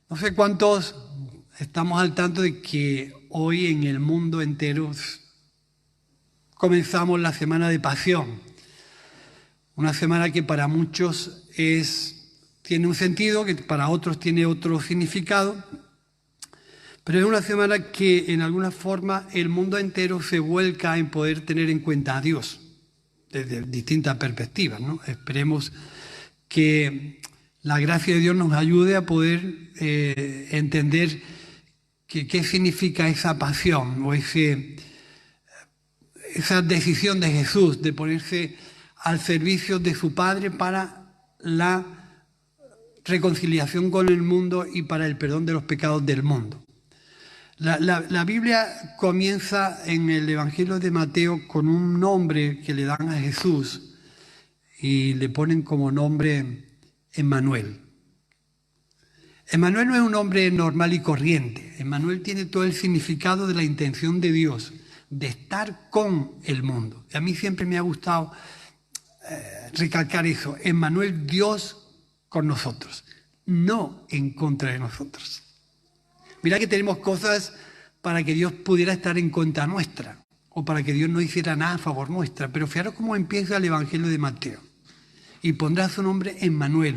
No sé cuántos estamos al tanto de que hoy en el mundo entero comenzamos la Semana de Pasión. Una semana que para muchos tiene un sentido, que para otros tiene otro significado, pero es una semana que en alguna forma el mundo entero se vuelca en poder tener en cuenta a Dios desde distintas perspectivas, ¿no? Esperemos que la gracia de Dios nos ayude a poder entender qué significa esa pasión o esa decisión de Jesús de ponerse al servicio de su Padre para la reconciliación con el mundo y para el perdón de los pecados del mundo. La Biblia comienza en el Evangelio de Mateo con un nombre que le dan a Jesús y le ponen como nombre Emmanuel. Emmanuel no es un nombre normal y corriente. Emmanuel tiene todo el significado de la intención de Dios de estar con el mundo. Y a mí siempre me ha gustado recalcar eso. Emmanuel, Dios con nosotros, no en contra de nosotros. Mira que tenemos cosas para que Dios pudiera estar en contra nuestra o para que Dios no hiciera nada a favor nuestra. Pero fijaros cómo empieza el Evangelio de Mateo. Y pondrá su nombre Emmanuel,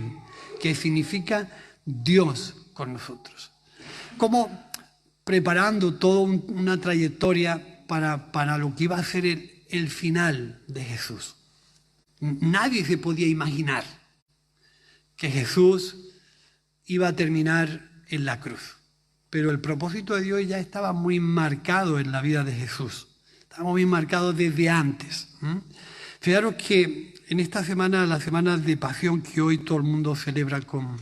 que significa Dios con nosotros. Como preparando toda una trayectoria para lo que iba a ser el final de Jesús. Nadie se podía imaginar que Jesús iba a terminar en la cruz. Pero el propósito de Dios ya estaba muy marcado en la vida de Jesús. Estaba muy marcado desde antes. Fijaros que en esta semana, la semana de pasión que hoy todo el mundo celebra con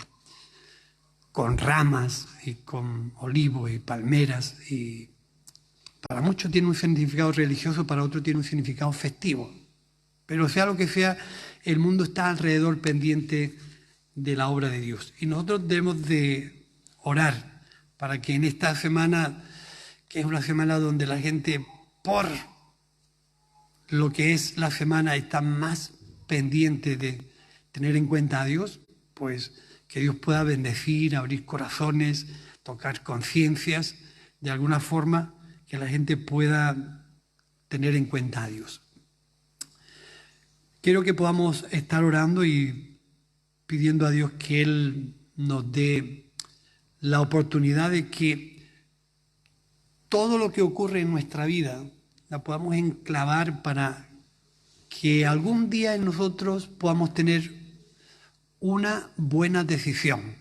ramas y con olivos y palmeras, y para muchos tiene un significado religioso, para otros tiene un significado festivo. Pero sea lo que sea, el mundo está alrededor pendiente de la obra de Dios. Y nosotros debemos de orar para que en esta semana, que es una semana donde la gente, por lo que es la semana, está más pendiente de tener en cuenta a Dios, pues que Dios pueda bendecir, abrir corazones, tocar conciencias, de alguna forma que la gente pueda tener en cuenta a Dios. Quiero que podamos estar orando y pidiendo a Dios que Él nos dé la oportunidad de que todo lo que ocurre en nuestra vida la podamos enclavar para que algún día en nosotros podamos tener una buena decisión.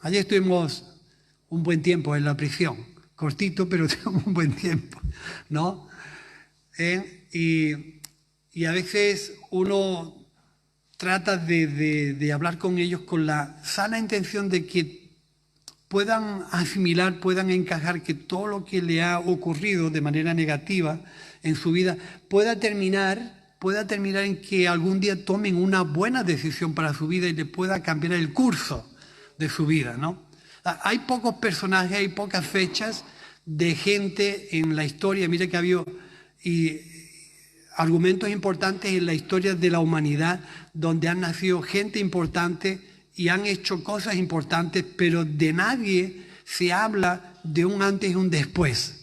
Ayer estuvimos un buen tiempo en la prisión, cortito, pero un buen tiempo, ¿no? Y a veces uno trata de hablar con ellos con la sana intención de que puedan asimilar, puedan encajar que todo lo que le ha ocurrido de manera negativa en su vida pueda terminar en que algún día tomen una buena decisión para su vida y le pueda cambiar el curso de su vida, ¿no? Hay pocos personajes, hay pocas fechas de gente en la historia. Mira que ha habido argumentos importantes en la historia de la humanidad donde han nacido gente importante y han hecho cosas importantes, pero de nadie se habla de un antes y un después.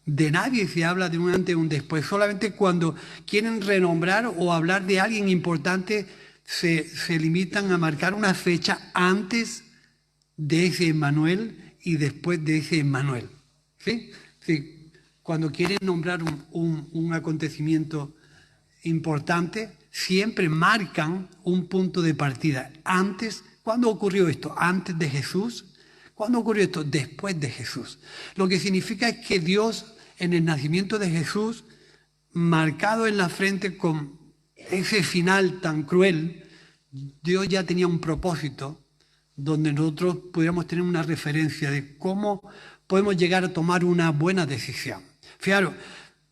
De nadie se habla de un antes y un después. Solamente cuando quieren renombrar o hablar de alguien importante se limitan a marcar una fecha antes de ese Emmanuel y después de ese Emmanuel. ¿Sí? Sí. Cuando quieren nombrar un acontecimiento importante, siempre marcan un punto de partida. Antes, ¿cuándo ocurrió esto? ¿Antes de Jesús? ¿Cuándo ocurrió esto? Después de Jesús. Lo que significa es que Dios, en el nacimiento de Jesús, marcado en la frente con ese final tan cruel, Dios ya tenía un propósito donde nosotros pudiéramos tener una referencia de cómo podemos llegar a tomar una buena decisión. Fijaros,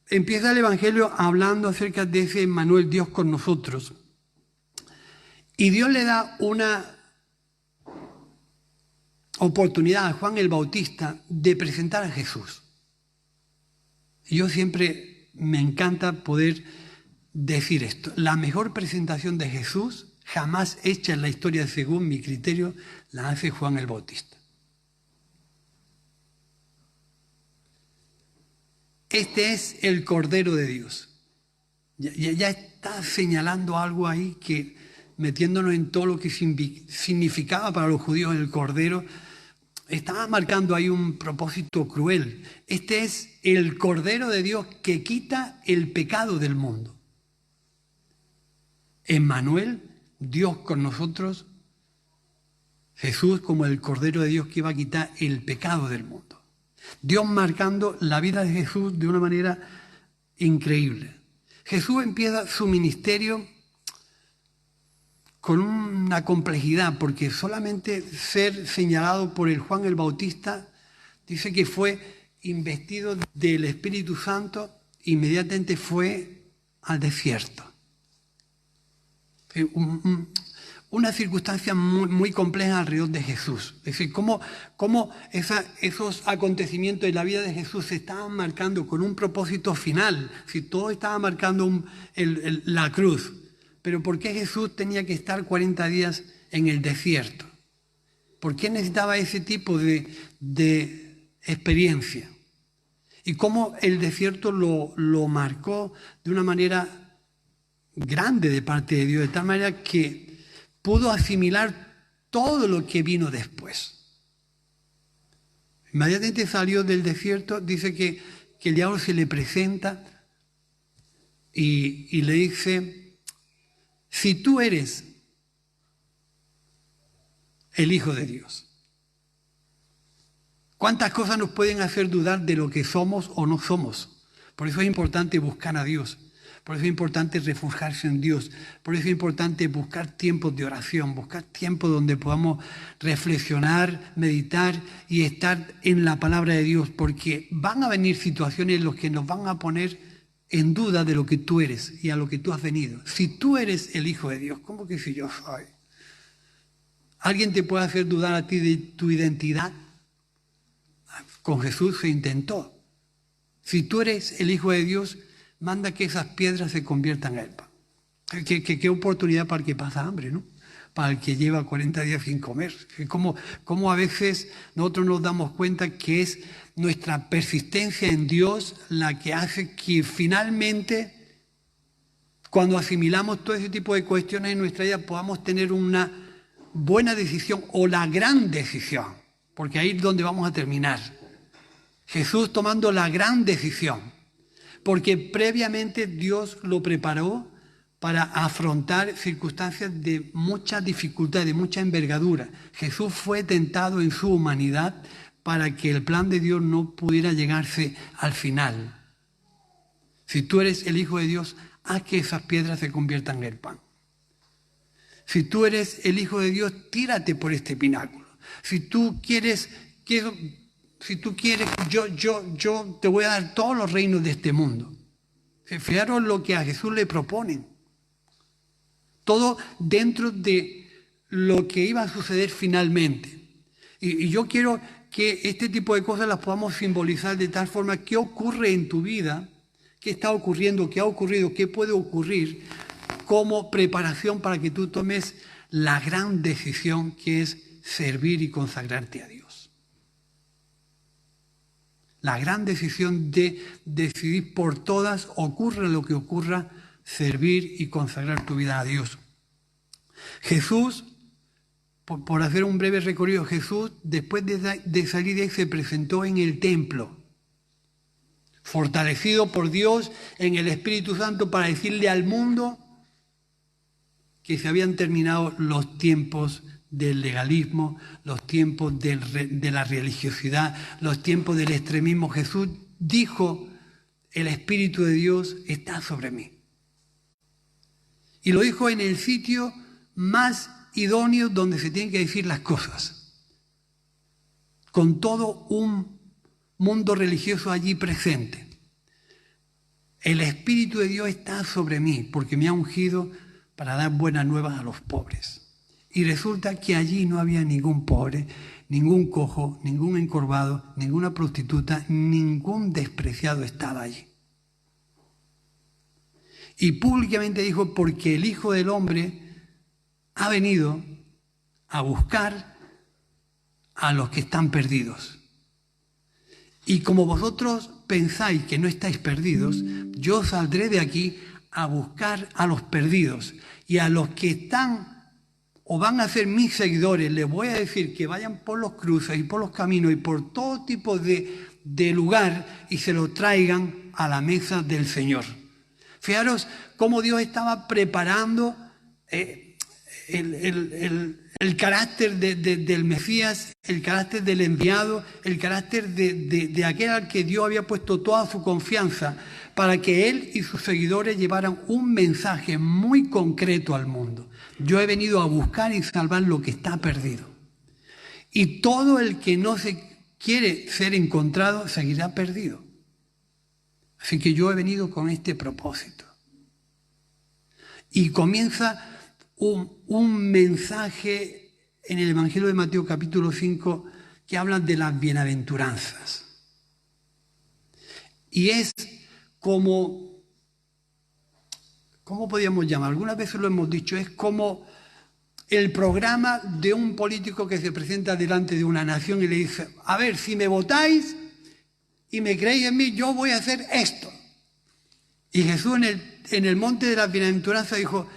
empieza el Evangelio hablando acerca de ese Emmanuel, Dios con nosotros. Y Dios le da una oportunidad a Juan el Bautista de presentar a Jesús. Y yo siempre me encanta poder decir esto. La mejor presentación de Jesús jamás hecha en la historia según mi criterio, la hace Juan el Bautista. Este es el Cordero de Dios. Ya está señalando algo ahí que, metiéndonos en todo lo que significaba para los judíos el Cordero, estaba marcando ahí un propósito cruel. Este es el Cordero de Dios que quita el pecado del mundo. Emmanuel, Dios con nosotros, Jesús como el Cordero de Dios que iba a quitar el pecado del mundo. Dios marcando la vida de Jesús de una manera increíble. Jesús empieza su ministerio con una complejidad, porque solamente ser señalado por el Juan el Bautista, dice que fue investido del Espíritu Santo, inmediatamente fue al desierto. Una circunstancia muy compleja alrededor de Jesús. Es decir, cómo esos acontecimientos en la vida de Jesús se estaban marcando con un propósito final. Si todo estaba marcando la cruz. Pero ¿por qué Jesús tenía que estar 40 días en el desierto? ¿Por qué necesitaba ese tipo de experiencia? Y cómo el desierto lo marcó de una manera grande de parte de Dios, de tal manera que pudo asimilar todo lo que vino después. Inmediatamente salió del desierto, dice que el diablo se le presenta y le dice: si tú eres el Hijo de Dios, ¿cuántas cosas nos pueden hacer dudar de lo que somos o no somos? Por eso es importante buscar a Dios. Por eso es importante refugiarse en Dios. Por eso es importante buscar tiempos de oración, buscar tiempos donde podamos reflexionar, meditar y estar en la palabra de Dios, porque van a venir situaciones en las que nos van a poner en duda de lo que tú eres y a lo que tú has venido. Si tú eres el Hijo de Dios, ¿cómo que si yo soy? ¿Alguien te puede hacer dudar a ti de tu identidad? Con Jesús se intentó. Si tú eres el Hijo de Dios, manda que esas piedras se conviertan en pan. Qué oportunidad para el que pasa hambre, ¿no? Para el que lleva 40 días sin comer. Como a veces nosotros nos damos cuenta que es nuestra persistencia en Dios la que hace que finalmente, cuando asimilamos todo ese tipo de cuestiones en nuestra vida, podamos tener una buena decisión o la gran decisión, porque ahí es donde vamos a terminar. Jesús tomando la gran decisión, porque previamente Dios lo preparó para afrontar circunstancias de mucha dificultad, de mucha envergadura. Jesús fue tentado en su humanidad para que el plan de Dios no pudiera llegarse al final. Si tú eres el Hijo de Dios, haz que esas piedras se conviertan en pan. Si tú eres el Hijo de Dios, tírate por este pináculo. Si tú quieres, yo te voy a dar todos los reinos de este mundo. Fijaros lo que a Jesús le proponen. Todo dentro de lo que iba a suceder finalmente. Y yo quiero que este tipo de cosas las podamos simbolizar de tal forma: ¿qué ocurre en tu vida? ¿Qué está ocurriendo? ¿Qué ha ocurrido? ¿Qué puede ocurrir como preparación para que tú tomes la gran decisión que es servir y consagrarte a Dios? La gran decisión de decidir por todas, ocurra lo que ocurra, servir y consagrar tu vida a Dios. Jesús, por hacer un breve recorrido, Jesús después de salir de ahí se presentó en el templo, fortalecido por Dios en el Espíritu Santo para decirle al mundo que se habían terminado los tiempos del legalismo, los tiempos de la religiosidad, los tiempos del extremismo. Jesús dijo: el Espíritu de Dios está sobre mí. Y lo dijo en el sitio más idóneo donde se tienen que decir las cosas, con todo un mundo religioso allí presente. El Espíritu de Dios está sobre mí porque me ha ungido para dar buenas nuevas a los pobres. Y resulta que allí no había ningún pobre, ningún cojo, ningún encorvado, ninguna prostituta, ningún despreciado estaba allí. Y públicamente dijo: porque el Hijo del Hombre ha venido a buscar a los que están perdidos. Y como vosotros pensáis que no estáis perdidos, yo saldré de aquí a buscar a los perdidos. Y a los que están o van a ser mis seguidores, les voy a decir que vayan por los cruces y por los caminos y por todo tipo de lugar y se lo traigan a la mesa del Señor. Fijaros cómo Dios estaba preparando el carácter del Mesías, el carácter del enviado, el carácter de aquel al que Dios había puesto toda su confianza para que él y sus seguidores llevaran un mensaje muy concreto al mundo. Yo he venido a buscar y salvar lo que está perdido. Y todo el que no se quiere ser encontrado seguirá perdido. Así que yo he venido con este propósito. Y comienza un mensaje en el Evangelio de Mateo capítulo 5 que habla de las bienaventuranzas. Y es como, ¿cómo podríamos llamar? Algunas veces lo hemos dicho, es como el programa de un político que se presenta delante de una nación y le dice, a ver, si me votáis y me creéis en mí, yo voy a hacer esto. Y Jesús en el monte de las bienaventuranzas dijo,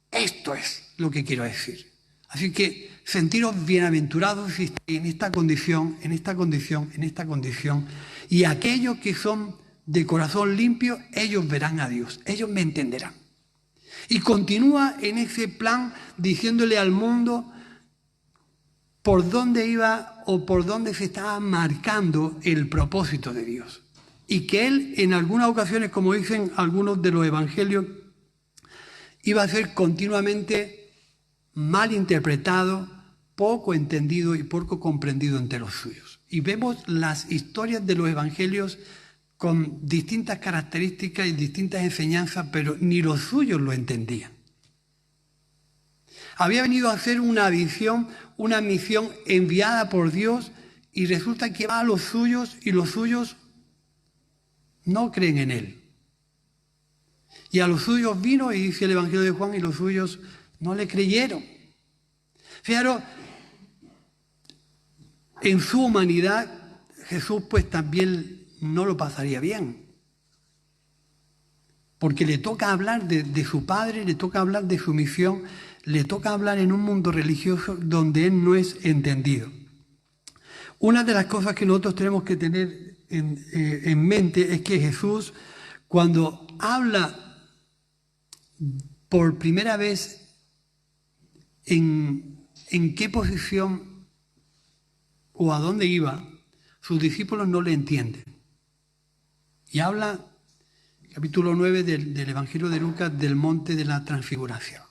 esto es lo que quiero decir. Así que sentiros bienaventurados si estáis en esta condición, en esta condición, en esta condición. Y aquellos que son de corazón limpio, ellos verán a Dios, ellos me entenderán. Y continúa en ese plan diciéndole al mundo por dónde iba o por dónde se estaba marcando el propósito de Dios. Y que él en algunas ocasiones, como dicen algunos de los evangelios, iba a ser continuamente mal interpretado, poco entendido y poco comprendido entre los suyos. Y vemos las historias de los evangelios con distintas características y distintas enseñanzas, pero ni los suyos lo entendían. Había venido a hacer una misión enviada por Dios y resulta que va a los suyos y los suyos no creen en él. Y a los suyos vino, y dice el Evangelio de Juan, y los suyos no le creyeron. Fijaros, en su humanidad Jesús pues también no lo pasaría bien. Porque le toca hablar de su Padre, le toca hablar de su misión, le toca hablar en un mundo religioso donde él no es entendido. Una de las cosas que nosotros tenemos que tener en mente es que Jesús, cuando habla por primera vez en qué posición o a dónde iba, sus discípulos no le entienden. Y habla, capítulo 9 del Evangelio de Lucas, del monte de la transfiguración.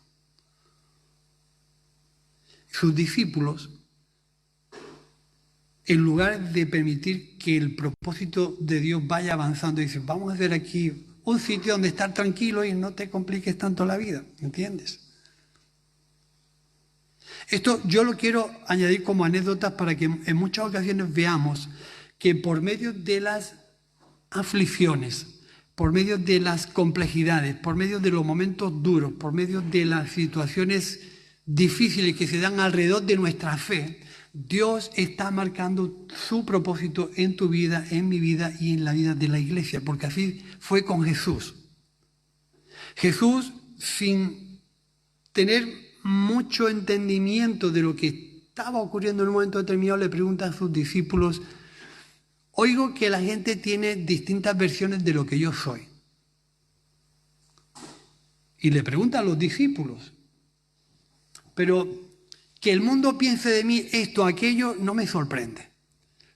Sus discípulos, en lugar de permitir que el propósito de Dios vaya avanzando, dicen, vamos a hacer aquí un sitio donde estar tranquilo y no te compliques tanto la vida, ¿entiendes? Esto yo lo quiero añadir como anécdotas para que en muchas ocasiones veamos que por medio de las aflicciones, por medio de las complejidades, por medio de los momentos duros, por medio de las situaciones difíciles que se dan alrededor de nuestra fe, Dios está marcando su propósito en tu vida, en mi vida y en la vida de la iglesia, porque así fue con Jesús. Jesús, sin tener mucho entendimiento de lo que estaba ocurriendo en un momento determinado, le pregunta a sus discípulos, oigo que la gente tiene distintas versiones de lo que yo soy. Y le pregunta a los discípulos, pero que el mundo piense de mí esto, aquello, no me sorprende.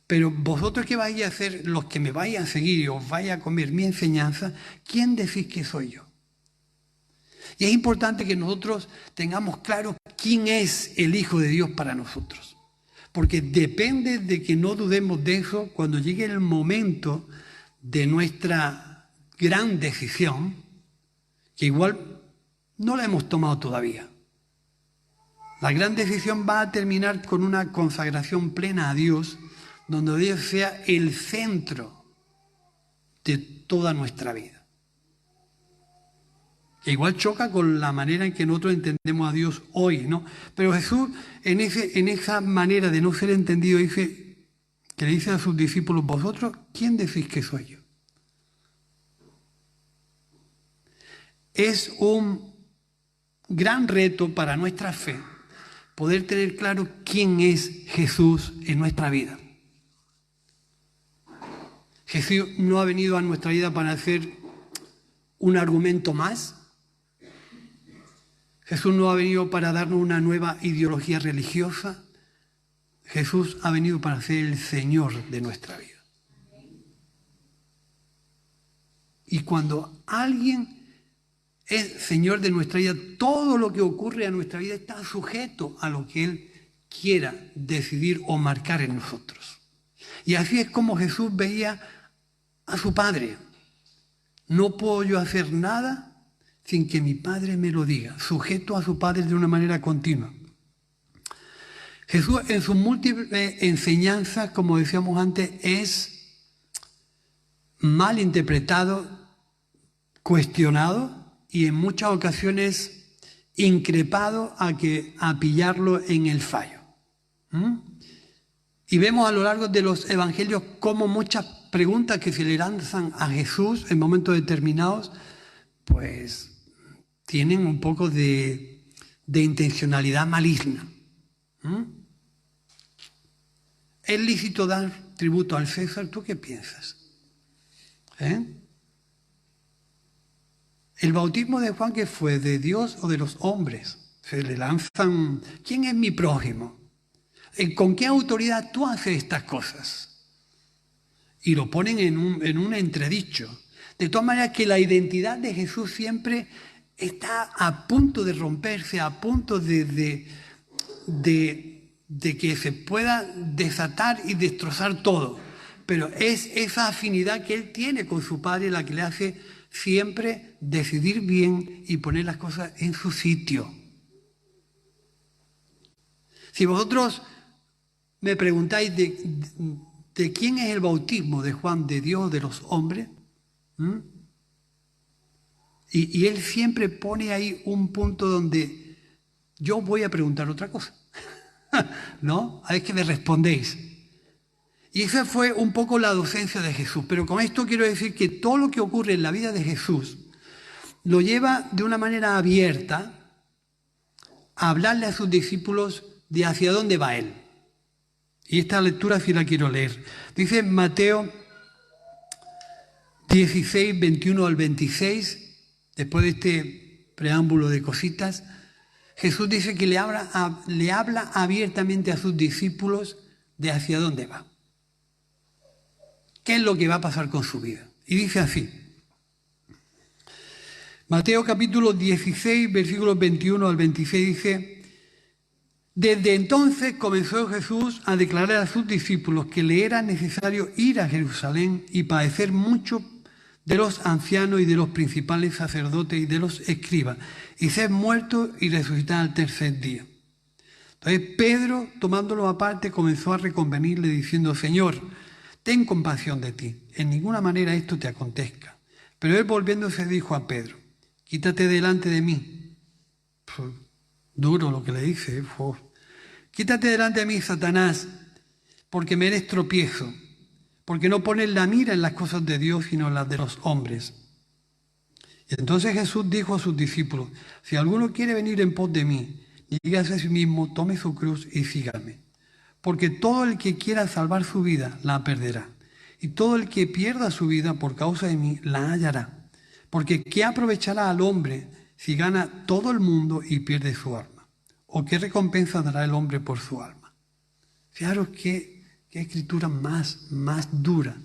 Pero vosotros que vais a ser los que me vais a seguir y os vais a comer mi enseñanza, ¿quién decís que soy yo? Y es importante que nosotros tengamos claro quién es el Hijo de Dios para nosotros. Porque depende de que no dudemos de eso cuando llegue el momento de nuestra gran decisión, que igual no la hemos tomado todavía. La gran decisión va a terminar con una consagración plena a Dios, donde Dios sea el centro de toda nuestra vida. que igual choca con la manera en que nosotros entendemos a Dios hoy, ¿no? Pero Jesús, en esa manera de no ser entendido, que le dice a sus discípulos: vosotros, ¿quién decís que soy yo? Es un gran reto para nuestra fe poder tener claro quién es Jesús en nuestra vida. Jesús no ha venido a nuestra vida para hacer un argumento más. Jesús no ha venido para darnos una nueva ideología religiosa. Jesús ha venido para ser el Señor de nuestra vida. Y cuando alguien es Señor de nuestra vida, todo lo que ocurre a nuestra vida está sujeto a lo que Él quiera decidir o marcar en nosotros. Y así es como Jesús veía a su Padre. No puedo yo hacer nada sin que mi Padre me lo diga, sujeto a su Padre de una manera continua. Jesús en sus múltiples enseñanzas, como decíamos antes, es mal interpretado, cuestionado y en muchas ocasiones increpado a pillarlo en el fallo. Y vemos a lo largo de los evangelios cómo muchas preguntas que se le lanzan a Jesús en momentos determinados, pues tienen un poco de intencionalidad maligna. ¿Es lícito dar tributo al César? ¿Tú qué piensas? ¿El bautismo de Juan qué fue? ¿De Dios o de los hombres? Se le lanzan: ¿quién es mi prójimo? ¿Con qué autoridad tú haces estas cosas? Y lo ponen en un entredicho. De todas maneras, que la identidad de Jesús siempre está a punto de romperse, a punto de que se pueda desatar y destrozar todo. Pero es esa afinidad que Él tiene con su Padre la que le hace siempre decidir bien y poner las cosas en su sitio. Si vosotros me preguntáis de quién es el bautismo de Juan, de Dios o de los hombres, y Él siempre pone ahí un punto donde yo voy a preguntar otra cosa. ¿No? A ver qué me respondéis. Y esa fue un poco la docencia de Jesús. Pero con esto quiero decir que todo lo que ocurre en la vida de Jesús lo lleva de una manera abierta a hablarle a sus discípulos de hacia dónde va Él. Y esta lectura sí la quiero leer. Dice en Mateo 16, 21 al 26, después de este preámbulo de cositas, Jesús dice que le habla abiertamente a sus discípulos de hacia dónde va. ¿Qué es lo que va a pasar con su vida? Y dice así. Mateo capítulo 16, versículos 21 al 26 dice: desde entonces comenzó Jesús a declarar a sus discípulos que le era necesario ir a Jerusalén y padecer mucho de los ancianos y de los principales sacerdotes y de los escribas, y ser muerto y resucitar al tercer día. Entonces Pedro, tomándolo aparte, comenzó a reconvenirle diciendo: Señor, ten compasión de ti, en ninguna manera esto te acontezca. Pero él, volviéndose, dijo a Pedro: quítate delante de mí. Duro lo que le dice. Quítate delante de mí, Satanás, porque me eres tropiezo, porque no pones la mira en las cosas de Dios, sino en las de los hombres. Y entonces Jesús dijo a sus discípulos: si alguno quiere venir en pos de mí, níguese a sí mismo, tome su cruz y sígame. Porque todo el que quiera salvar su vida, la perderá. Y todo el que pierda su vida por causa de mí, la hallará. Porque ¿qué aprovechará al hombre si gana todo el mundo y pierde su alma? ¿O qué recompensa dará el hombre por su alma? Fijaros qué escritura más dura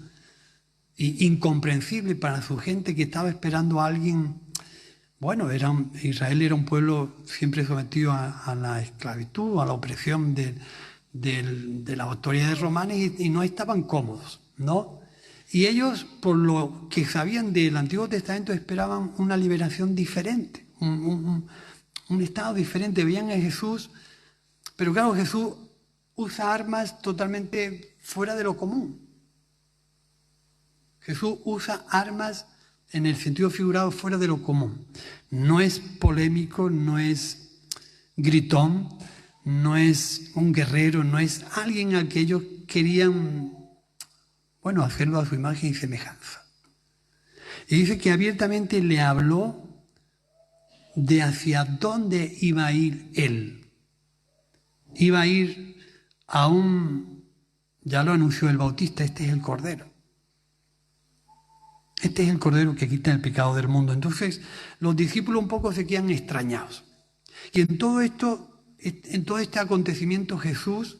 e incomprensible para su gente, que estaba esperando a alguien. Bueno, Israel era un pueblo siempre sometido a la esclavitud, a la opresión de las autoridades romanas, y no estaban cómodos, ¿no? Y ellos, por lo que sabían del Antiguo Testamento, esperaban una liberación diferente, un estado diferente. Veían a Jesús, pero claro, Jesús usa armas totalmente fuera de lo común. Jesús usa armas en el sentido figurado, fuera de lo común. No es polémico, no es gritón, no es un guerrero, no es alguien al que ellos querían, bueno, hacerlo a su imagen y semejanza. Y dice que abiertamente le habló de hacia dónde iba a ir él. Iba a ir a ya lo anunció el Bautista, este es el Cordero. Este es el Cordero que quita el pecado del mundo. Entonces, los discípulos un poco se quedan extrañados. Y en todo este acontecimiento, Jesús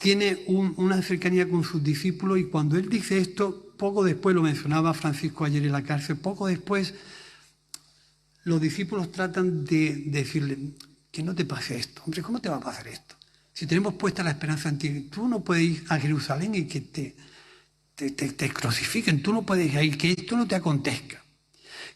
tiene una cercanía con sus discípulos, y cuando él dice esto, poco después, lo mencionaba Francisco ayer en la cárcel, poco después los discípulos tratan de decirle que no te pase esto. Hombre, ¿cómo te va a pasar esto? Si tenemos puesta la esperanza en ti, tú no puedes ir a Jerusalén y que te crucifiquen, tú no puedes ir, que esto no te acontezca.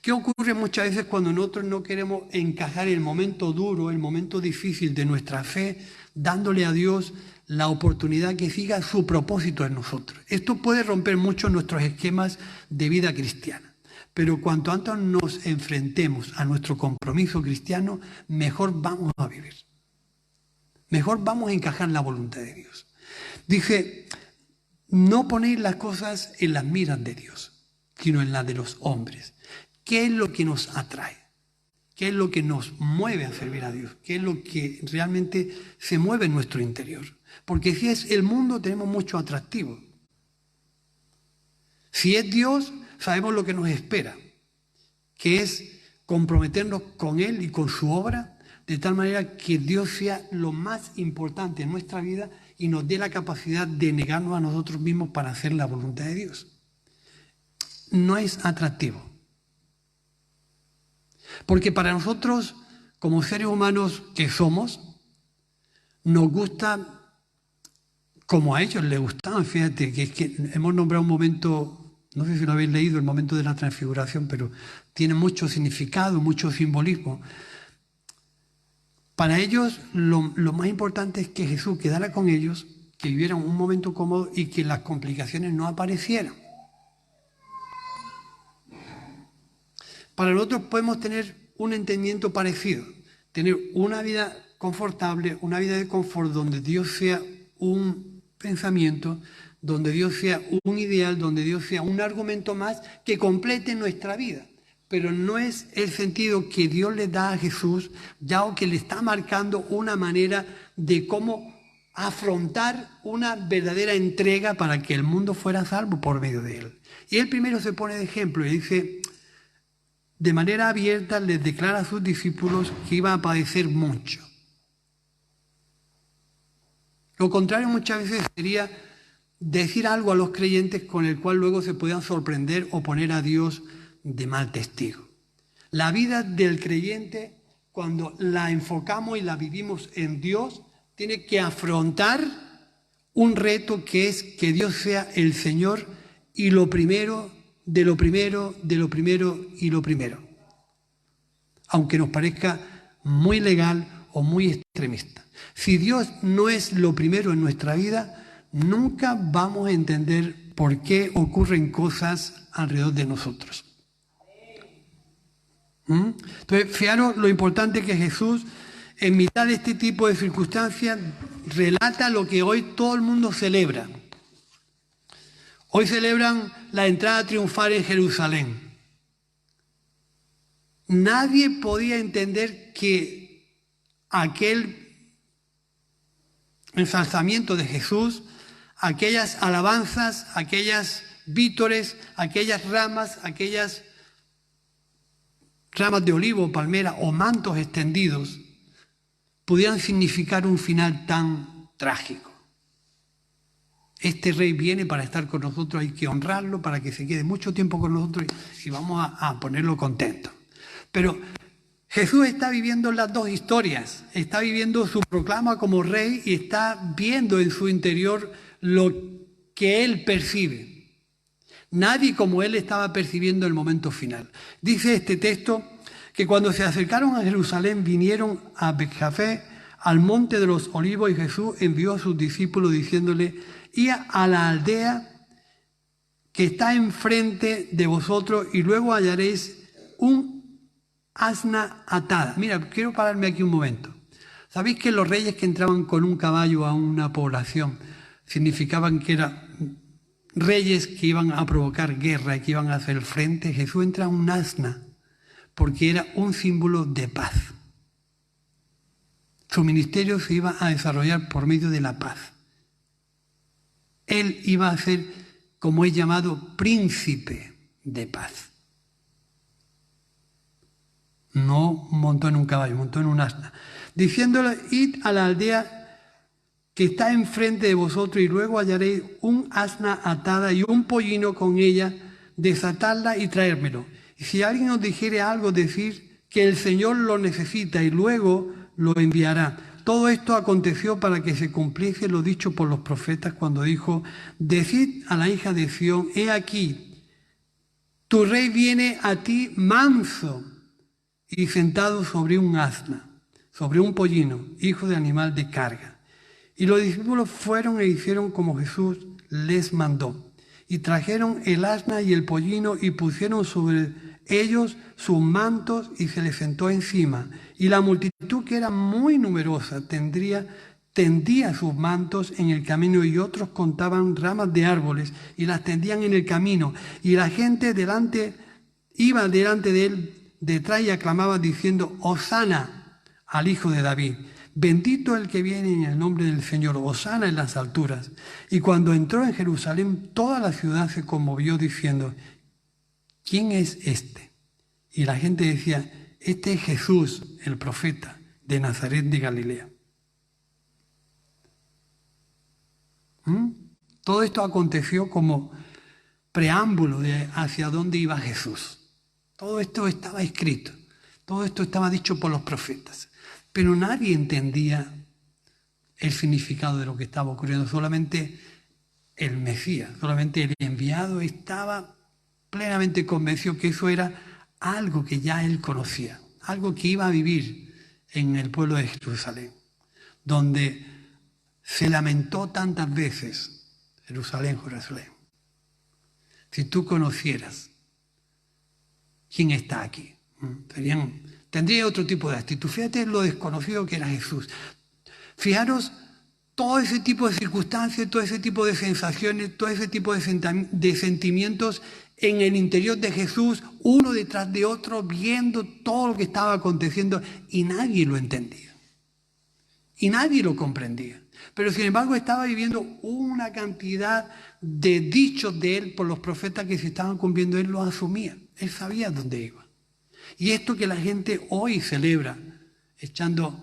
¿Qué ocurre muchas veces cuando nosotros no queremos encajar el momento duro, el momento difícil de nuestra fe, dándole a Dios la oportunidad que siga su propósito en nosotros? Esto puede romper mucho nuestros esquemas de vida cristiana, pero cuanto antes nos enfrentemos a nuestro compromiso cristiano, mejor vamos a vivir. Mejor vamos a encajar la voluntad de Dios. Dice, no ponéis las cosas en las miras de Dios, sino en las de los hombres. ¿Qué es lo que nos atrae? ¿Qué es lo que nos mueve a servir a Dios? ¿Qué es lo que realmente se mueve en nuestro interior? Porque si es el mundo, tenemos mucho atractivo. Si es Dios, sabemos lo que nos espera, que es comprometernos con Él y con su obra, de tal manera que Dios sea lo más importante en nuestra vida y nos dé la capacidad de negarnos a nosotros mismos para hacer la voluntad de Dios. No es atractivo. Porque para nosotros, como seres humanos que somos, nos gusta como a ellos les gustaba. Fíjate que es que hemos nombrado un momento, no sé si lo habéis leído, el momento de la transfiguración, pero tiene mucho significado, mucho simbolismo. Para ellos lo más importante es que Jesús quedara con ellos, que vivieran un momento cómodo y que las complicaciones no aparecieran. Para nosotros podemos tener un entendimiento parecido, tener una vida confortable, una vida de confort donde Dios sea un pensamiento, donde Dios sea un ideal, donde Dios sea un argumento más que complete nuestra vida. Pero no es el sentido que Dios le da a Jesús, ya o que le está marcando una manera de cómo afrontar una verdadera entrega para que el mundo fuera salvo por medio de él. Y él primero se pone de ejemplo y dice, de manera abierta les declara a sus discípulos que iba a padecer mucho. Lo contrario muchas veces sería decir algo a los creyentes con el cual luego se puedan sorprender o poner a Dios de mal testigo. La vida del creyente, cuando la enfocamos y la vivimos en Dios, tiene que afrontar un reto que es que Dios sea el Señor y lo primero, de lo primero, de lo primero y lo primero. Aunque nos parezca muy legal o muy extremista. Si Dios no es lo primero en nuestra vida, nunca vamos a entender por qué ocurren cosas alrededor de nosotros. Entonces, fijaros lo importante que Jesús, en mitad de este tipo de circunstancias, relata lo que hoy todo el mundo celebra. Hoy celebran la entrada triunfal en Jerusalén. Nadie podía entender que aquel ensalzamiento de Jesús, aquellas alabanzas, aquellas vítores, aquellas ramas de olivo, palmera o mantos extendidos pudieran significar un final tan trágico. Este rey viene para estar con nosotros, hay que honrarlo para que se quede mucho tiempo con nosotros y vamos a ponerlo contento. Pero Jesús está viviendo las dos historias, está viviendo su proclama como rey y está viendo en su interior lo que él percibe. Nadie como él estaba percibiendo el momento final. Dice este texto que cuando se acercaron a Jerusalén vinieron a Betfagé, al monte de los olivos, y Jesús envió a sus discípulos diciéndole, id a la aldea que está enfrente de vosotros y luego hallaréis un asna atada. Mira, quiero pararme aquí un momento. ¿Sabéis que los reyes que entraban con un caballo a una población significaban que eran reyes que iban a provocar guerra y que iban a hacer frente? Jesús entra en un asna porque era un símbolo de paz. Su ministerio se iba a desarrollar por medio de la paz. Él iba a ser, como es llamado, príncipe de paz. No montó en un caballo, montó en un asna. Diciéndole, id a la aldea que está enfrente de vosotros y luego hallaréis un asna atada y un pollino con ella, desatadla y traérmelo. Y si alguien os dijere algo, decir que el Señor lo necesita y luego lo enviará. Todo esto aconteció para que se cumpliese lo dicho por los profetas cuando dijo, decid a la hija de Sión, he aquí, tu rey viene a ti manso y sentado sobre un asna, sobre un pollino, hijo de animal de carga. Y los discípulos fueron e hicieron como Jesús les mandó. Y trajeron el asna y el pollino y pusieron sobre ellos sus mantos y se les sentó encima. Y la multitud, que era muy numerosa, tendía sus mantos en el camino y otros contaban ramas de árboles y las tendían en el camino. Y la gente iba delante de él detrás y aclamaba diciendo, Hosana al Hijo de David. Bendito el que viene en el nombre del Señor, Hosana en las alturas. Y cuando entró en Jerusalén, toda la ciudad se conmovió diciendo, ¿quién es este? Y la gente decía, este es Jesús, el profeta de Nazaret de Galilea. Todo esto aconteció como preámbulo de hacia dónde iba Jesús. Todo esto estaba escrito, todo esto estaba dicho por los profetas. Pero nadie entendía el significado de lo que estaba ocurriendo. Solamente el Mesías, solamente el enviado estaba plenamente convencido que eso era algo que ya él conocía, algo que iba a vivir en el pueblo de Jerusalén, donde se lamentó tantas veces, Jerusalén, Jerusalén. Si tú conocieras quién está aquí, tendría otro tipo de actitud. Fíjate lo desconocido que era Jesús. Fijaros todo ese tipo de circunstancias, todo ese tipo de sensaciones, todo ese tipo de sentimientos en el interior de Jesús, uno detrás de otro, viendo todo lo que estaba aconteciendo y nadie lo entendía. Y nadie lo comprendía. Pero sin embargo estaba viviendo una cantidad de dichos de él por los profetas que se estaban cumpliendo. Él lo asumía. Él sabía dónde iba. Y esto que la gente hoy celebra, echando,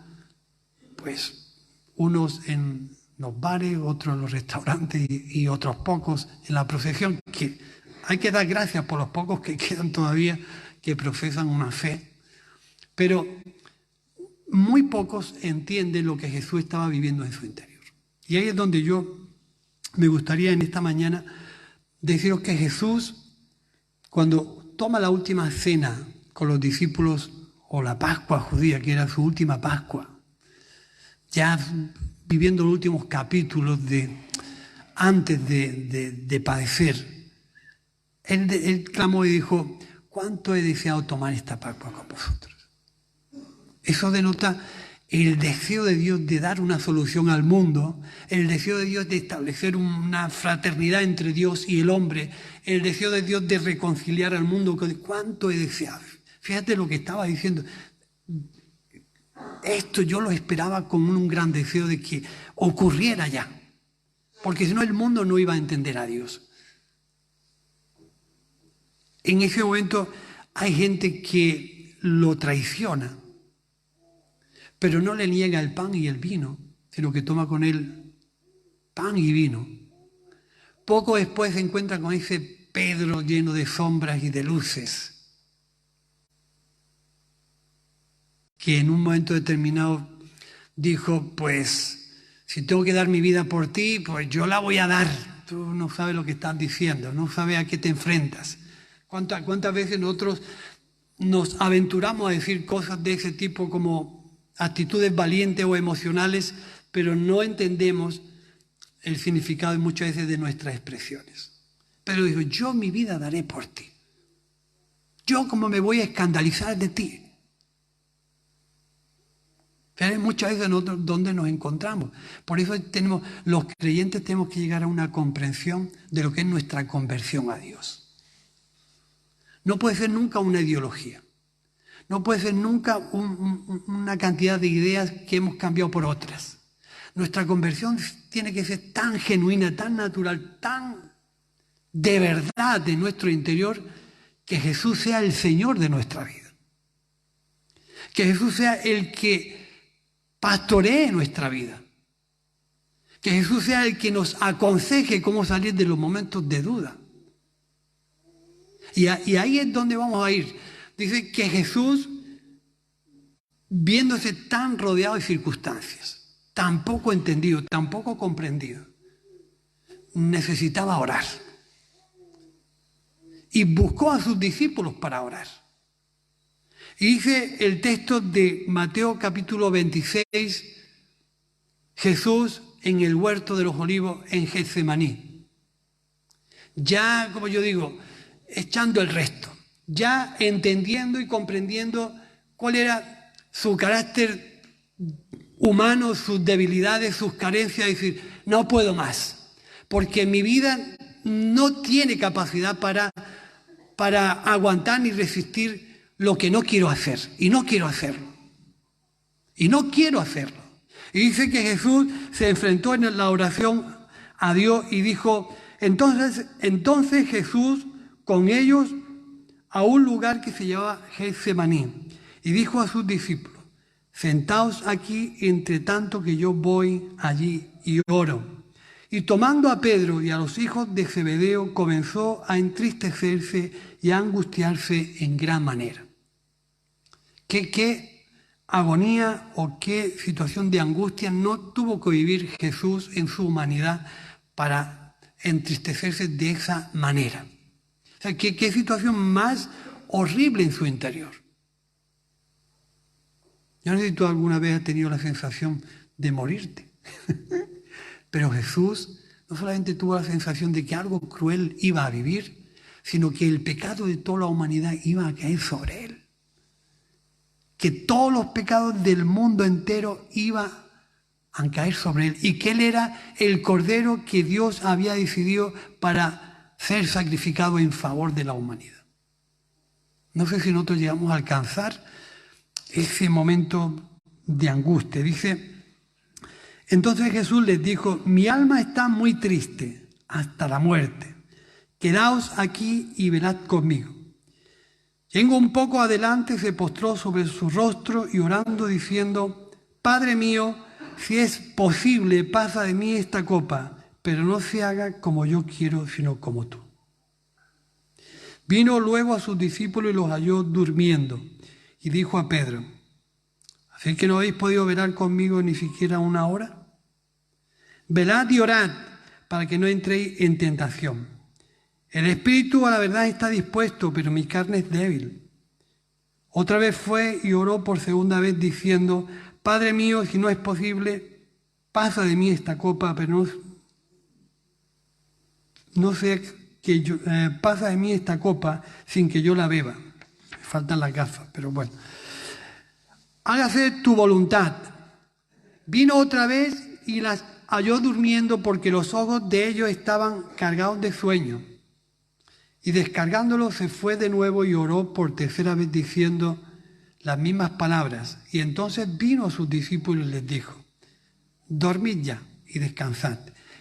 pues, unos en los bares, otros en los restaurantes y otros pocos en la procesión, que hay que dar gracias por los pocos que quedan todavía, que profesan una fe. Pero muy pocos entienden lo que Jesús estaba viviendo en su interior. Y ahí es donde yo me gustaría en esta mañana deciros que Jesús, cuando toma la última cena con los discípulos, o la Pascua judía, que era su última Pascua, ya viviendo los últimos capítulos antes de padecer, él clamó y dijo, ¿cuánto he deseado tomar esta Pascua con vosotros? Eso denota el deseo de Dios de dar una solución al mundo, el deseo de Dios de establecer una fraternidad entre Dios y el hombre, el deseo de Dios de reconciliar al mundo. ¿Cuánto he deseado? Fíjate lo que estaba diciendo. Esto yo lo esperaba con un gran deseo de que ocurriera ya, porque si no el mundo no iba a entender a Dios. En ese momento hay gente que lo traiciona, pero no le niega el pan y el vino, sino que toma con él pan y vino. Poco después se encuentra con ese Pedro lleno de sombras y de luces, que en un momento determinado dijo, pues, si tengo que dar mi vida por ti, pues yo la voy a dar. Tú no sabes lo que estás diciendo, no sabes a qué te enfrentas. ¿Cuántas veces nosotros nos aventuramos a decir cosas de ese tipo como actitudes valientes o emocionales, pero no entendemos el significado muchas veces de nuestras expresiones? Pedro dijo, yo mi vida daré por ti. Yo como me voy a escandalizar de ti. Pero muchas veces nosotros donde nos encontramos. Por eso los creyentes tenemos que llegar a una comprensión de lo que es nuestra conversión a Dios. No puede ser nunca una ideología. No puede ser nunca una cantidad de ideas que hemos cambiado por otras. Nuestra conversión tiene que ser tan genuina, tan natural, tan de verdad de nuestro interior, que Jesús sea el Señor de nuestra vida. Que Jesús sea el que pastoree nuestra vida. Que Jesús sea el que nos aconseje cómo salir de los momentos de duda. Y ahí es donde vamos a ir. Dice que Jesús, viéndose tan rodeado de circunstancias, tan poco entendido, tan poco comprendido, necesitaba orar. Y buscó a sus discípulos para orar. Y dice el texto de Mateo capítulo 26, Jesús en el huerto de los olivos en Getsemaní. Ya, como yo digo, echando el resto. Ya entendiendo y comprendiendo cuál era su carácter humano, sus debilidades, sus carencias. Decir, no puedo más. Porque mi vida no tiene capacidad para aguantar ni resistir lo que no quiero hacer, y no quiero hacerlo. Y no quiero hacerlo. Y dice que Jesús se enfrentó en la oración a Dios y dijo, entonces Jesús con ellos a un lugar que se llamaba Getsemaní, y dijo a sus discípulos, sentaos aquí entre tanto que yo voy allí y oro. Y tomando a Pedro y a los hijos de Zebedeo, comenzó a entristecerse y a angustiarse en gran manera. ¿Qué agonía o qué situación de angustia no tuvo que vivir Jesús en su humanidad para entristecerse de esa manera? O sea, ¿qué situación más horrible en su interior? Yo no sé si tú alguna vez has tenido la sensación de morirte. Pero Jesús no solamente tuvo la sensación de que algo cruel iba a vivir, sino que el pecado de toda la humanidad iba a caer sobre él. Que todos los pecados del mundo entero iban a caer sobre él. Y que él era el cordero que Dios había decidido para ser sacrificado en favor de la humanidad. No sé si nosotros llegamos a alcanzar ese momento de angustia. Dice, entonces Jesús les dijo, mi alma está muy triste hasta la muerte. Quedaos aquí y velad conmigo. Yendo un poco adelante, se postró sobre su rostro y orando diciendo, Padre mío, si es posible, pasa de mí esta copa, pero no se haga como yo quiero, sino como tú. Vino luego a sus discípulos y los halló durmiendo, y dijo a Pedro, ¿así que no habéis podido velar conmigo ni siquiera una hora? Velad y orad para que no entréis en tentación. El espíritu a la verdad está dispuesto, pero mi carne es débil. Otra vez fue y oró por segunda vez diciendo, Padre mío, si no es posible, pasa de mí esta copa, pero no sé que yo, pasa de mí esta copa sin que yo la beba. Me faltan las gafas, pero bueno. Hágase tu voluntad. Vino otra vez y las halló durmiendo porque los ojos de ellos estaban cargados de sueño. Y descargándolo se fue de nuevo y oró por tercera vez diciendo las mismas palabras. Y entonces vino a sus discípulos y les dijo, dormid ya y descansad.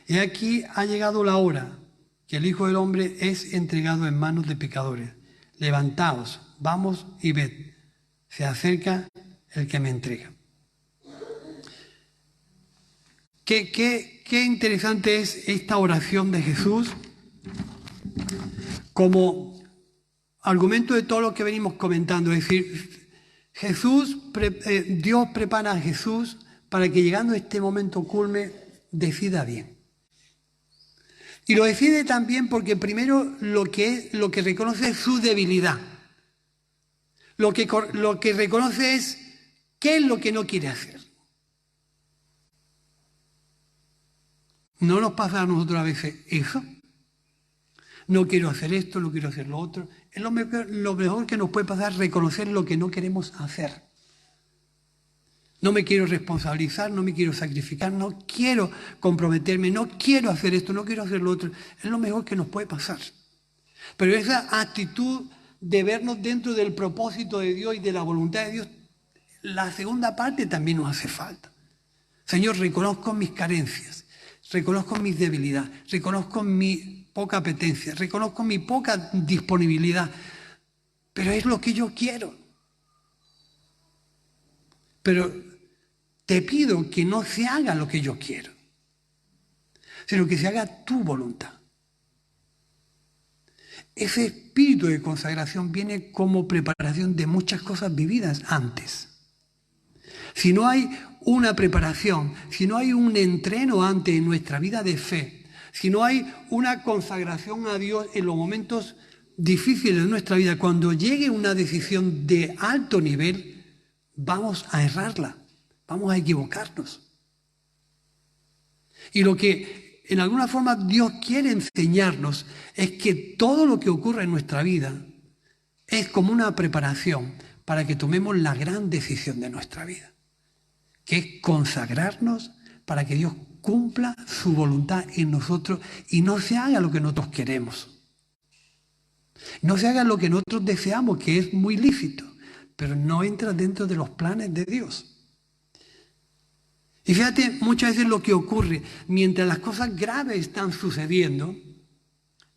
Y aquí ha llegado la hora que el Hijo del Hombre es entregado en manos de pecadores. Levantaos, vamos y ved. Se acerca el que me entrega. Qué interesante es esta oración de Jesús como argumento de todo lo que venimos comentando. Es decir, Dios prepara a Jesús para que llegando a este momento culme decida bien. Y lo decide también porque primero lo que reconoce es su debilidad. Lo que reconoce es qué es lo que no quiere hacer. ¿No nos pasa a nosotros a veces eso? No quiero hacer esto, no quiero hacer lo otro. Es lo mejor que nos puede pasar, reconocer lo que no queremos hacer. No me quiero responsabilizar, no me quiero sacrificar, no quiero comprometerme, no quiero hacer esto, no quiero hacer lo otro. Es lo mejor que nos puede pasar. Pero esa actitud de vernos dentro del propósito de Dios y de la voluntad de Dios, la segunda parte también nos hace falta. Señor, reconozco mis carencias, reconozco mis debilidades, reconozco mi poca apetencia, reconozco mi poca disponibilidad, pero es lo que yo quiero. Pero te pido que no se haga lo que yo quiero, sino que se haga tu voluntad. Ese espíritu de consagración viene como preparación de muchas cosas vividas antes. Si no hay una preparación, si no hay un entreno antes en nuestra vida de fe, si no hay una consagración a Dios en los momentos difíciles de nuestra vida, cuando llegue una decisión de alto nivel, vamos a errarla, vamos a equivocarnos. Y lo que en alguna forma Dios quiere enseñarnos es que todo lo que ocurre en nuestra vida es como una preparación para que tomemos la gran decisión de nuestra vida, que es consagrarnos para que Dios cumpla su voluntad en nosotros y no se haga lo que nosotros queremos. No se haga lo que nosotros deseamos, que es muy lícito, pero no entra dentro de los planes de Dios. Y fíjate, muchas veces lo que ocurre, mientras las cosas graves están sucediendo,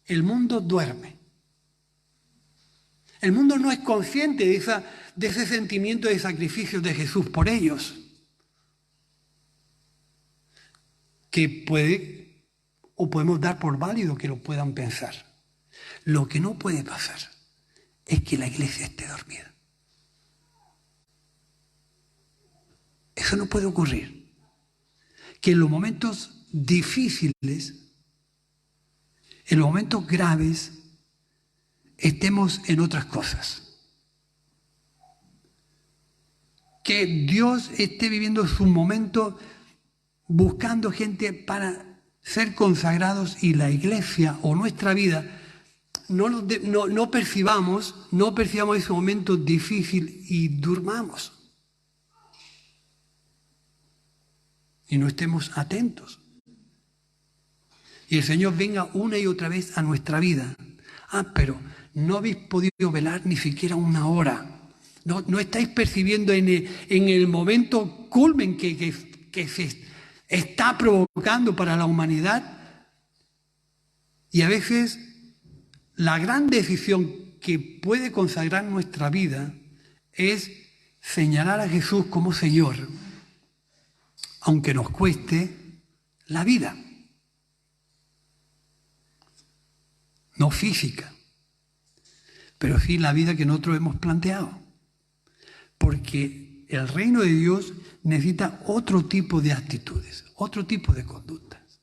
el mundo duerme. El mundo no es consciente de ese sentimiento de sacrificio de Jesús por ellos, que puede o podemos dar por válido que lo puedan pensar. Lo que no puede pasar es que la iglesia esté dormida. Eso no puede ocurrir. Que en los momentos difíciles, en los momentos graves, estemos en otras cosas. Que Dios esté viviendo su momento buscando gente para ser consagrados y la iglesia o nuestra vida no percibamos ese momento difícil y durmamos. Y no estemos atentos. Y el Señor venga una y otra vez a nuestra vida. Pero no habéis podido velar ni siquiera una hora. No estáis percibiendo en el momento culmen que se está provocando para la humanidad. Y a veces la gran decisión que puede consagrar nuestra vida es señalar a Jesús como Señor, aunque nos cueste la vida. No física, pero sí la vida que nosotros hemos planteado. Porque el reino de Dios necesita otro tipo de actitudes, otro tipo de conductas.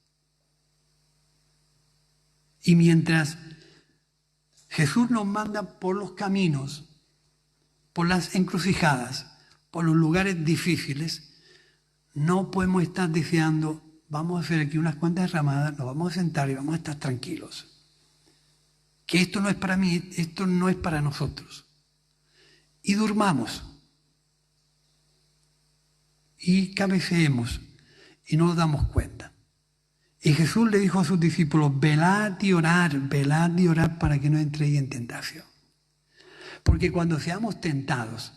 Y mientras Jesús nos manda por los caminos, por las encrucijadas, por los lugares difíciles, no podemos estar deseando, vamos a hacer aquí unas cuantas ramadas, nos vamos a sentar y vamos a estar tranquilos. Que esto no es para mí, esto no es para nosotros. Y durmamos. Y cabeceemos y no nos damos cuenta. Y Jesús le dijo a sus discípulos, velad y orad para que no entréis en tentación. Porque cuando seamos tentados,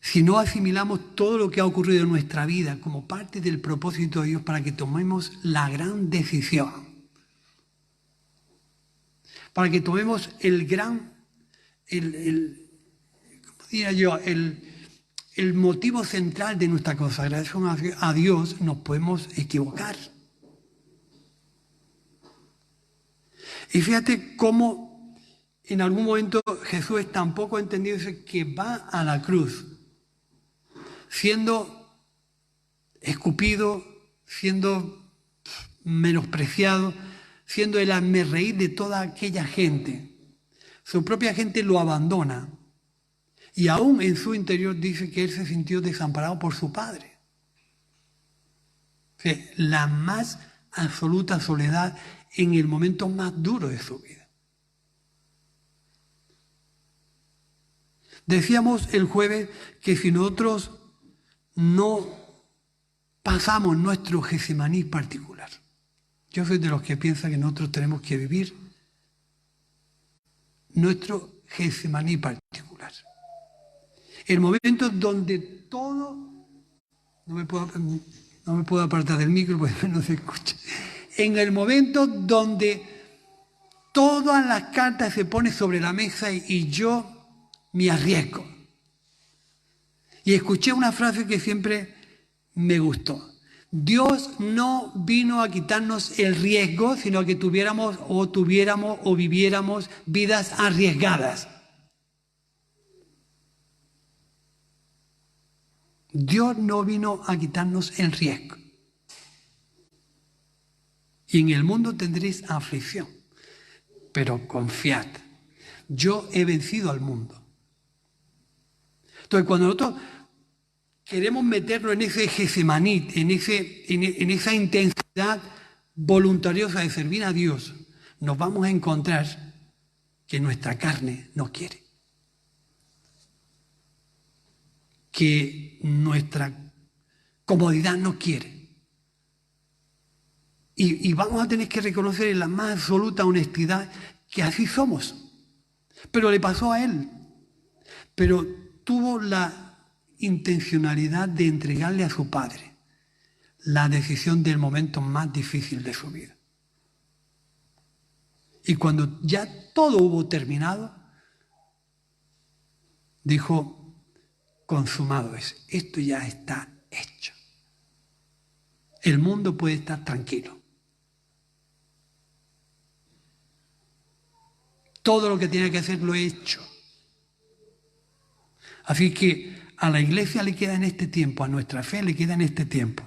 si no asimilamos todo lo que ha ocurrido en nuestra vida como parte del propósito de Dios para que tomemos la gran decisión, para que tomemos el motivo central de nuestra consagración a Dios, nos podemos equivocar. Y fíjate cómo en algún momento Jesús es tan poco entendido que va a la cruz siendo escupido, siendo menospreciado, siendo el hazmerreír de toda aquella gente. Su propia gente lo abandona. Y aún en su interior dice que él se sintió desamparado por su padre. La más absoluta soledad en el momento más duro de su vida. Decíamos el jueves que si nosotros no pasamos nuestro Getsemaní particular, yo soy de los que piensan que nosotros tenemos que vivir nuestro Getsemaní particular. El momento donde todo... No me puedo apartar del micro porque no se escucha. En el momento donde todas las cartas se ponen sobre la mesa y yo me arriesgo. Y escuché una frase que siempre me gustó. Dios no vino a quitarnos el riesgo, sino a que tuviéramos o viviéramos vidas arriesgadas. Dios no vino a quitarnos el riesgo. Y en el mundo tendréis aflicción, pero confiad, yo he vencido al mundo. Entonces, cuando nosotros queremos meternos en ese Getsemaní, en esa intensidad voluntariosa de servir a Dios, nos vamos a encontrar que nuestra carne no quiere. Que nuestra comodidad no quiere. Y vamos a tener que reconocer en la más absoluta honestidad que así somos. Pero le pasó a él. Pero tuvo la intencionalidad de entregarle a su padre la decisión del momento más difícil de su vida. Y cuando ya todo hubo terminado, dijo: consumado es, esto ya está hecho. El mundo puede estar tranquilo. Todo lo que tenía que hacer lo he hecho. Así que a la iglesia le queda en este tiempo, a nuestra fe le queda en este tiempo,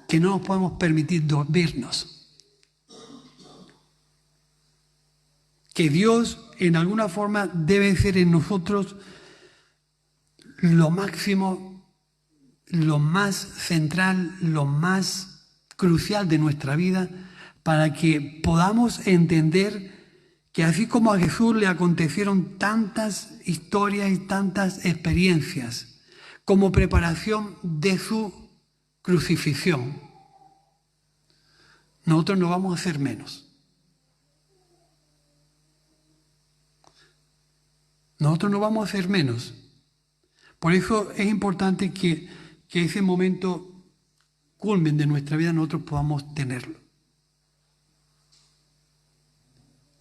que no nos podemos permitir dormirnos. Que Dios en alguna forma debe ser en nosotros lo máximo, lo más central, lo más crucial de nuestra vida, para que podamos entender que así como a Jesús le acontecieron tantas historias y tantas experiencias como preparación de su crucifixión, nosotros no vamos a hacer menos. Nosotros no vamos a hacer menos. Por eso es importante que ese momento culmen de nuestra vida nosotros podamos tenerlo.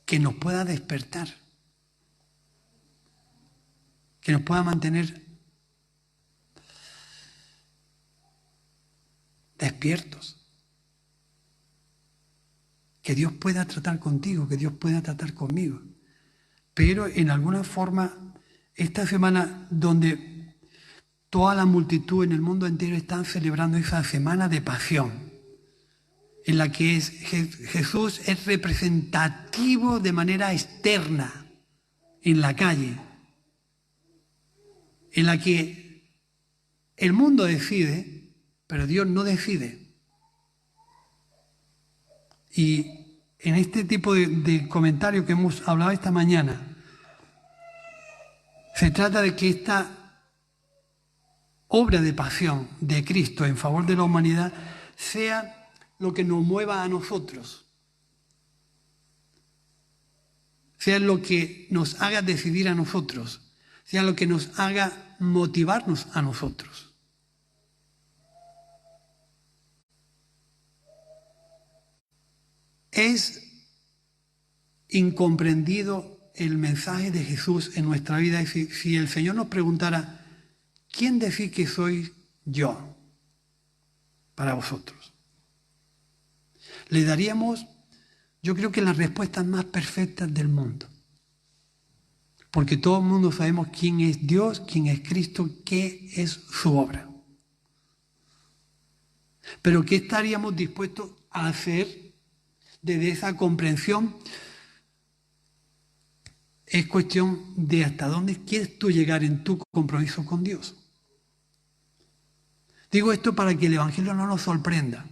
Que nos pueda despertar. Que nos pueda mantener despiertos. Que Dios pueda tratar contigo, que Dios pueda tratar conmigo. Pero en alguna forma, esta semana donde toda la multitud en el mundo entero están celebrando esa semana de pasión, en la que Jesús es representativo de manera externa en la calle, en la que el mundo decide, pero Dios no decide. Y en este tipo de comentarios que hemos hablado esta mañana, se trata de que esta obra de pasión de Cristo en favor de la humanidad sea lo que nos mueva a nosotros, sea lo que nos haga decidir a nosotros, sea lo que nos haga motivarnos a nosotros. Es incomprendido el mensaje de Jesús en nuestra vida. Y si el Señor nos preguntara: ¿quién decís que soy yo para vosotros? Le daríamos, yo creo que las respuestas más perfectas del mundo. Porque todo el mundo sabemos quién es Dios, quién es Cristo, qué es su obra. Pero ¿qué estaríamos dispuestos a hacer desde esa comprensión? Es cuestión de hasta dónde quieres tú llegar en tu compromiso con Dios. Digo esto para que el Evangelio no nos sorprenda.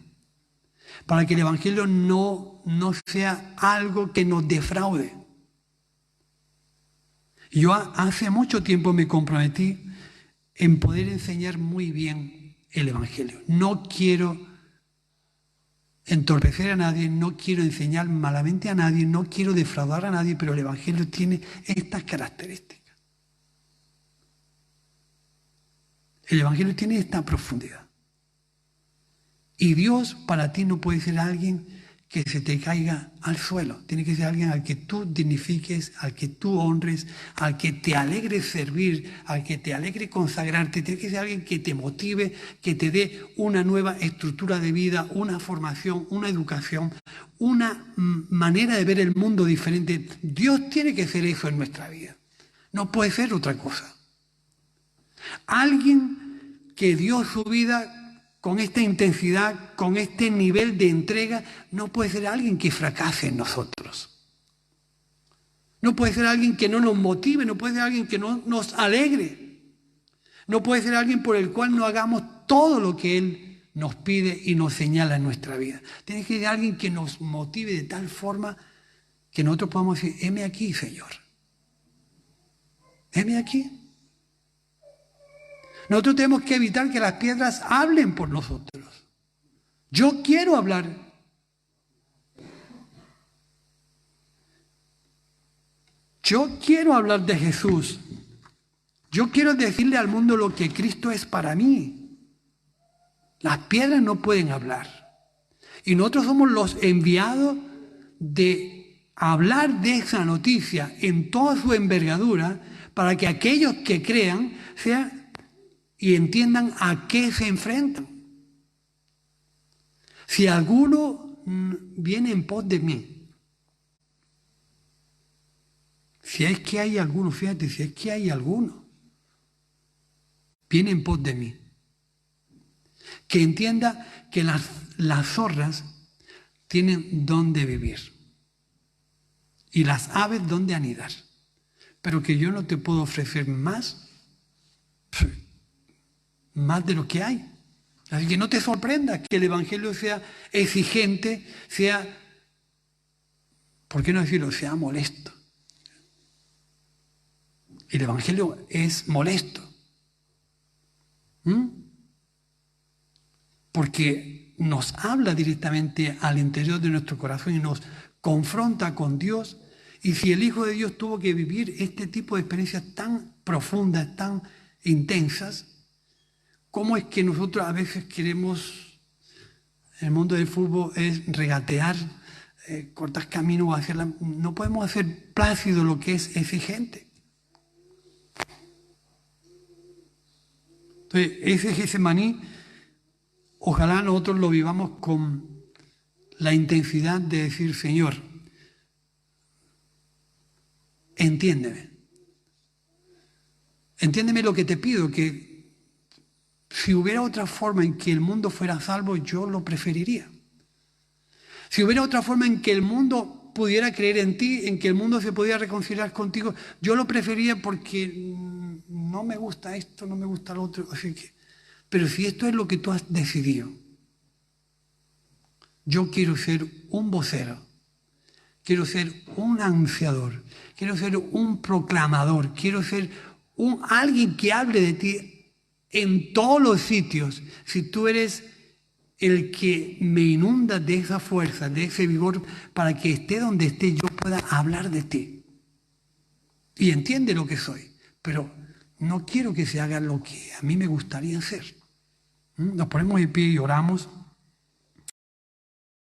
para que el Evangelio no sea algo que nos defraude. Yo hace mucho tiempo me comprometí en poder enseñar muy bien el Evangelio. No quiero entorpecer a nadie, no quiero enseñar malamente a nadie, no quiero defraudar a nadie, pero el Evangelio tiene estas características. El Evangelio tiene esta profundidad. Y Dios para ti no puede ser alguien que se te caiga al suelo. Tiene que ser alguien al que tú dignifiques, al que tú honres, al que te alegre servir, al que te alegre consagrarte. Tiene que ser alguien que te motive, que te dé una nueva estructura de vida, una formación, una educación, una manera de ver el mundo diferente. Dios tiene que ser eso en nuestra vida. No puede ser otra cosa. Alguien que dio su vida con esta intensidad, con este nivel de entrega, no puede ser alguien que fracase en nosotros. No puede ser alguien que no nos motive, no puede ser alguien que no nos alegre. No puede ser alguien por el cual no hagamos todo lo que Él nos pide y nos señala en nuestra vida. Tiene que ser alguien que nos motive de tal forma que nosotros podamos decir, heme aquí, Señor. Heme aquí. Nosotros tenemos que evitar que las piedras hablen por nosotros. Yo quiero hablar. Yo quiero hablar de Jesús. Yo quiero decirle al mundo lo que Cristo es para mí. Las piedras no pueden hablar. Y nosotros somos los enviados de hablar de esa noticia en toda su envergadura para que aquellos que crean sean y entiendan a qué se enfrentan. Si alguno viene en pos de mí, si es que hay alguno, fíjate, si es que hay alguno, viene en pos de mí, que entienda que las zorras tienen dónde vivir y las aves dónde anidar, pero que yo no te puedo ofrecer más de lo que hay. Así que no te sorprenda que el Evangelio sea exigente, sea, ¿por qué no decirlo?, sea molesto. El Evangelio es molesto. Porque nos habla directamente al interior de nuestro corazón y nos confronta con Dios. Y si el Hijo de Dios tuvo que vivir este tipo de experiencias tan profundas, tan intensas, ¿cómo es que nosotros a veces queremos, en el mundo del fútbol, es regatear, cortar camino, no podemos hacer plácido lo que es exigente? Entonces, ese Getsemaní, ojalá nosotros lo vivamos con la intensidad de decir, Señor, entiéndeme. Entiéndeme lo que te pido, que si hubiera otra forma en que el mundo fuera salvo, yo lo preferiría. Si hubiera otra forma en que el mundo pudiera creer en ti, en que el mundo se pudiera reconciliar contigo, yo lo preferiría porque no me gusta esto, no me gusta lo otro. Así que, pero si esto es lo que tú has decidido, yo quiero ser un vocero, quiero ser un anunciador, quiero ser un proclamador, quiero ser alguien que hable de ti en todos los sitios. Si tú eres el que me inunda de esa fuerza, de ese vigor, para que esté donde esté, yo pueda hablar de ti. Y entiende lo que soy, pero no quiero que se haga lo que a mí me gustaría hacer. Nos ponemos de pie y oramos.